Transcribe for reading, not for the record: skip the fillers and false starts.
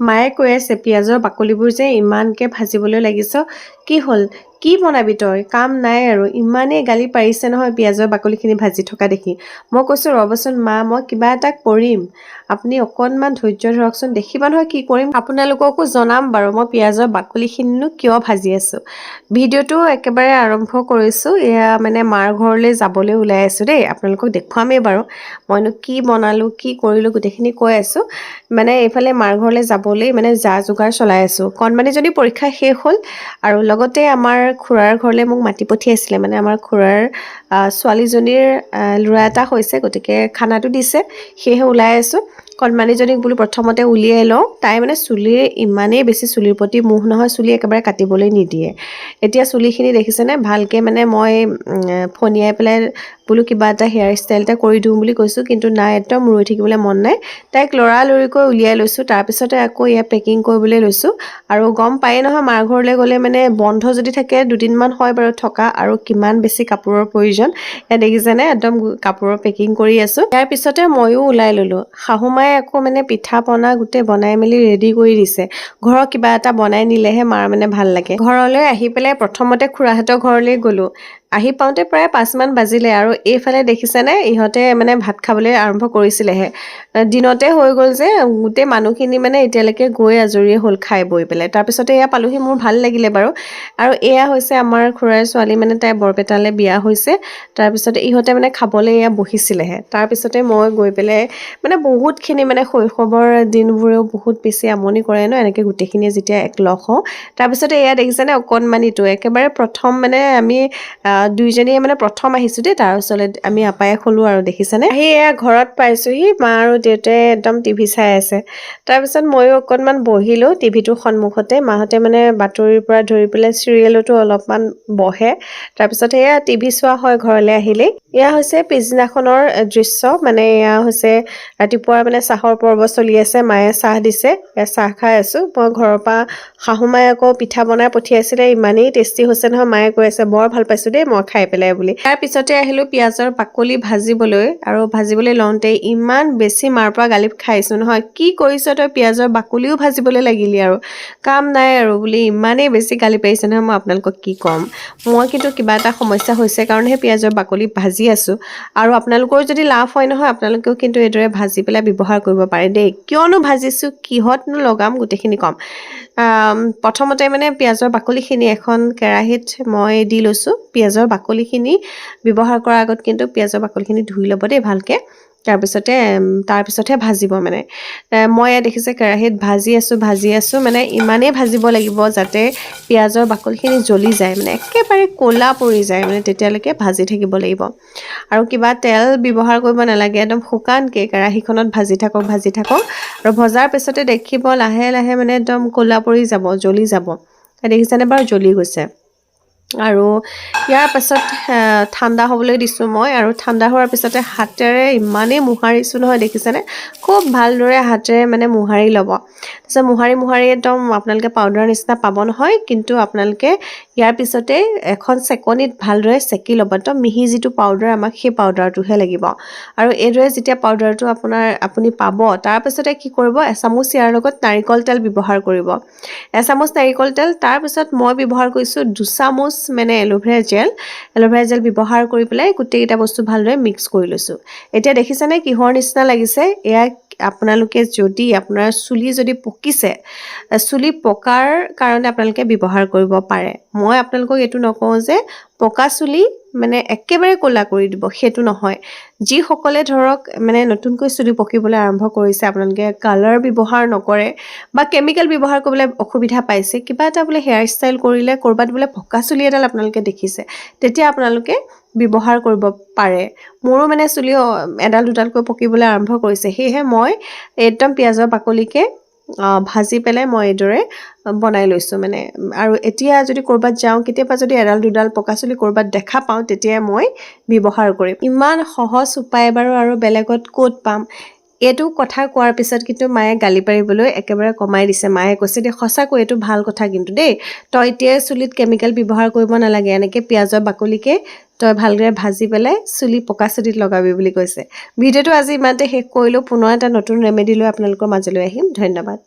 মায়ে কৈ আছে পিঁয়াজৰ বাকলিবোৰ যে ইমানকে ভাজিবলৈ লাগিছ কি হ'ল কি বনাবি তই কাম নাই আৰু ইমানেই গালি পাৰিছে নহয় পিঁয়াজৰ বাকলিখিনি ভাজি থকা দেখি মই কৈছোঁ ৰ'বচোন মা মই কিবা এটা কৰিম আপুনি অকণমান ধৈৰ্য ধৰকচোন দেখিবা নহয় কি কৰিম আপোনালোককো জনাম বাৰু মই পিঁয়াজৰ বাকলিখিনিনো কিয় ভাজি আছোঁ ভিডিঅ'টো একেবাৰে আৰম্ভ কৰিছোঁ এয়া মানে মাৰ ঘৰলৈ যাবলৈ ওলাই আছোঁ দেই আপোনালোকক দেখুৱামেই বাৰু মইনো কি বনালোঁ কি কৰিলোঁ গোটেইখিনি কৈ আছোঁ মানে এইফালে মাৰ ঘৰলৈ যাবলৈ মানে যা যোগাৰ চলাই আছোঁ কণমানিজনী পৰীক্ষা শেষ হ'ল আৰু লগতে আমাৰ খুৰাৰ ঘৰলৈ মোক মাতি পঠিয়াইছিলে মানে আমাৰ খুৰাৰ ছোৱালীজনীৰ ল'ৰা এটা হৈছে গতিকে খানাটো দিছে সেয়েহে ওলাই আছোঁ কণমানিজনীক বোলো প্ৰথমতে উলিয়াই লওঁ তাই মানে চুলিৰ ইমানেই বেছি চুলিৰ প্ৰতি মোহ নহয় চুলি একেবাৰে কাটিবলৈ নিদিয়ে এতিয়া চুলিখিনি দেখিছেনে ভালকৈ মানে মই ফণিয়াই পেলাই বোলো কিবা এটা হেয়াৰ ষ্টাইল এটা কৰি দিওঁ বুলি কৈছোঁ কিন্তু নাই একদম ৰৈ থাকিবলৈ মন নাই তাইক লৰালৰিকৈ উলিয়াই লৈছোঁ তাৰপিছতে আকৌ ইয়াত পেকিং কৰিবলৈ লৈছোঁ আৰু গম পায়ে নহয় মাৰ ঘৰলৈ গ'লে মানে বন্ধ যদি থাকে দুদিনমান হয় বাৰু থকা আৰু কিমান বেছি কাপোৰৰ প্ৰয়োজন ইয়াত দেখিছেনে একদম কাপোৰৰ পেকিং কৰি আছোঁ ইয়াৰ পিছতে ময়ো ওলাই ল'লোঁ শাহুমাই আকৌ মানে পিঠা পনা গোটেই বনাই মেলি ৰেডি কৰি দিছে ঘৰৰ কিবা এটা বনাই নিলেহে মাৰ মানে ভাল লাগে ঘৰলৈ আহি পেলাই প্ৰথমতে খুৰাহঁতৰ ঘৰলৈ গ'লোঁ আহি পাওঁতে প্ৰায় 5মান বাজিলে আৰু এইফালে দেখিছেনে ইহঁতে মানে ভাত খাবলৈ আৰম্ভ কৰিছিলেহে দিনতে হৈ গ'ল যে গোটেই মানুহখিনি মানে এতিয়ালৈকে গৈ আজৰিয়ে হ'ল খাই বৈ পেলাই তাৰপিছতে এয়া পালোহি মোৰ ভাল লাগিলে বাৰু আৰু এয়া হৈছে আমাৰ খুৰাৰ ছোৱালী মানে তাই বৰপেটালৈ বিয়া হৈছে তাৰপিছতে ইহঁতে মানে খাবলৈ এয়া বহিছিলেহে তাৰপিছতে মই গৈ পেলাই মানে বহুতখিনি মানে শৈশৱৰ দিনবোৰেও বহুত বেছি আমনি কৰে ন এনেকৈ গোটেইখিনিয়ে যেতিয়া একলগ হওঁ তাৰপিছতে এয়া দেখিছেনে অকণমানিটো একেবাৰে প্ৰথম মানে আমি দুইজনীয়ে মানে প্ৰথম আহিছোঁ দেই তাৰ ওচৰলৈ আমি আপায়ে খলোঁ আৰু দেখিছেনে আহি এয়া ঘৰত পাইছোঁহি মা আৰু দেউতাই একদম টিভি চাই আছে তাৰপিছত ময়ো অকণমান বহিলোঁ টিভিটোৰ সন্মুখতে মাহঁতে মানে বাতৰিৰ পৰা ধৰি পেলাই চিৰিয়েলতো অলপমান বহে তাৰপিছত এয়া টিভি চোৱা হয় ঘৰলৈ আহিলেই এয়া হৈছে পিছদিনাখনৰ দৃশ্য মানে এয়া হৈছে ৰাতিপুৱা মানে চাহৰ পৰ্ব চলি আছে মায়ে চাহ দিছে এয়া চাহ খাই আছোঁ মই ঘৰৰ পৰা শাহুমাই আকৌ পিঠা বনাই পঠিয়াইছিলে ইমানেই টেষ্টি হৈছে নহয় মায়ে কৈ আছে বৰ ভাল পাইছোঁ দেই মই খাই পেলাই বুলি তাৰ পিছতে আহিলোঁ পিঁয়াজৰ বাকলি ভাজিবলৈ আৰু ভাজিবলৈ লওঁতে ইমান বেছি মাৰ পৰা গালি খাইছোঁ নহয় কি কৰিছ তই পিঁয়াজৰ বাকলিও ভাজিবলৈ লাগিলি আৰু কাম নাই আৰু বুলি ইমানেই বেছি গালি পাৰিছে নহয় মই আপোনালোকক কি ক'ম মই কিন্তু কিবা এটা সমস্যা হৈছে কাৰণেহে পিঁয়াজৰ বাকলি ভাজি আছোঁ আৰু আপোনালোকৰ যদি লাভ হয় নহয় আপোনালোকেও কিন্তু এইদৰে ভাজি পেলাই ব্যৱহাৰ কৰিব পাৰে দেই কিয়নো ভাজিছোঁ কিহতনো লগাম গোটেইখিনি ক'ম প্ৰথমতে মানে পিঁয়াজৰ বাকলিখিনি এখন কেৰাহীত মই দি লৈছোঁ পিঁয়াজৰ বাকলিখিনি ব্যৱহাৰ কৰাৰ আগত কিন্তু পিঁয়াজৰ বাকলিখিনি ধুই ল'ব দেই ভালকৈ তাৰপিছতহে ভাজিব মানে মই দেখিছে কেৰাহীত ভাজি আছোঁ মানে ইমানেই ভাজিব লাগিব যাতে পিঁয়াজৰ বাকলিখিনি জ্বলি যায় মানে একেবাৰে ক'লা পৰি যায় মানে তেতিয়ালৈকে ভাজি থাকিব লাগিব আৰু কিবা তেল ব্যৱহাৰ কৰিব নালাগে একদম শুকানকৈ কেৰাহীখনত ভাজি থাকক আৰু ভজাৰ পিছতে দেখিব লাহে লাহে মানে একদম ক'লা পৰি যাব জ্বলি যাব দেখিছেনে বাৰু জ্বলি গৈছে আৰু ইয়াৰ পাছত ঠাণ্ডা হ'বলৈ দিছোঁ মই আৰু ঠাণ্ডা হোৱাৰ পিছতে হাতেৰে ইমানেই মোহাৰিছোঁ নহয় দেখিছেনে খুব ভালদৰে হাতেৰে মানে মোহাৰি ল'ব তাৰপিছত মোহাৰি একদম আপোনালোকে পাউডাৰ নিচিনা পাব নহয় কিন্তু আপোনালোকে ইয়াৰ পিছতে এখন চেকনিত ভালদৰে চেকি ল'ব একদম মিহি যিটো পাউডাৰ আমাক সেই পাউডাৰটোহে লাগিব আৰু এইদৰে যেতিয়া পাউডাৰটো আপুনি পাব তাৰপিছতে কি কৰিব এচামুচ ইয়াৰ লগত নাৰিকল তেল ব্যৱহাৰ কৰিব এচামুচ নাৰিকল তেল তাৰপিছত মই ব্যৱহাৰ কৰিছোঁ 2 চামুচ মানে এল'ভেৰা জেল ব্যৱহাৰ কৰি পেলাই গোটেইকেইটা বস্তু ভালদৰে মিক্স কৰি লৈছোঁ এতিয়া দেখিছেনে কিহৰ নিচিনা লাগিছে এয়া আপোনালোকে যদি আপোনাৰ চুলি যদি পকিছে চুলি পকাৰ কাৰণে আপোনালোকে ব্যৱহাৰ কৰিব পাৰে মই আপোনালোকক এইটো নকওঁ যে পকা চুলি মানে একেবাৰে ক'লা কৰি দিব সেইটো নহয় যিসকলে ধৰক মানে নতুনকৈ চুলি পকিবলৈ আৰম্ভ কৰিছে আপোনালোকে কালাৰ ব্যৱহাৰ নকৰে বা কেমিকেল ব্যৱহাৰ কৰিবলৈ অসুবিধা পাইছে কিবা এটা বোলে হেয়াৰ ষ্টাইল কৰিলে ক'ৰবাত বোলে পকা চুলি এডাল আপোনালোকে দেখিছে তেতিয়া আপোনালোকে ব্যৱহাৰ কৰিব পাৰে মোৰো মানে চুলি এডাল দুডালকৈ পকিবলৈ আৰম্ভ কৰিছে সেয়েহে মই একদম পিঁয়াজৰ বাকলিকে ভাজি পেলাই মই এইদৰে বনাই লৈছোঁ মানে আৰু এতিয়া যদি ক'ৰবাত যাওঁ কেতিয়াবা যদি এডাল দুডাল পকা চুলি ক'ৰবাত দেখা পাওঁ তেতিয়া মই ব্যৱহাৰ কৰিম ইমান সহজ উপায় বাৰু আৰু বেলেগত ক'ত পাম এইটো কথা কোৱাৰ পিছত কিন্তু মায়ে গালি পাৰিবলৈ একেবাৰে কমাই দিছে মায়ে কৈছে দেই সঁচাকৈ এইটো ভাল কথা কিন্তু দেই তই এতিয়া চুলিত কেমিকেল ব্যৱহাৰ কৰিব নালাগে এনেকৈ পিঁয়াজৰ বাকলিকে তই ভালদৰে ভাজি পেলাই চুলি পকা চুলিত লগাবি বুলি কৈছে ভিডিঅ'টো আজি ইমানতে শেষ কৰিলোঁ পুনৰ এটা নতুন ৰেমেডি লৈ আপোনালোকৰ মাজলৈ আহিম ধন্যবাদ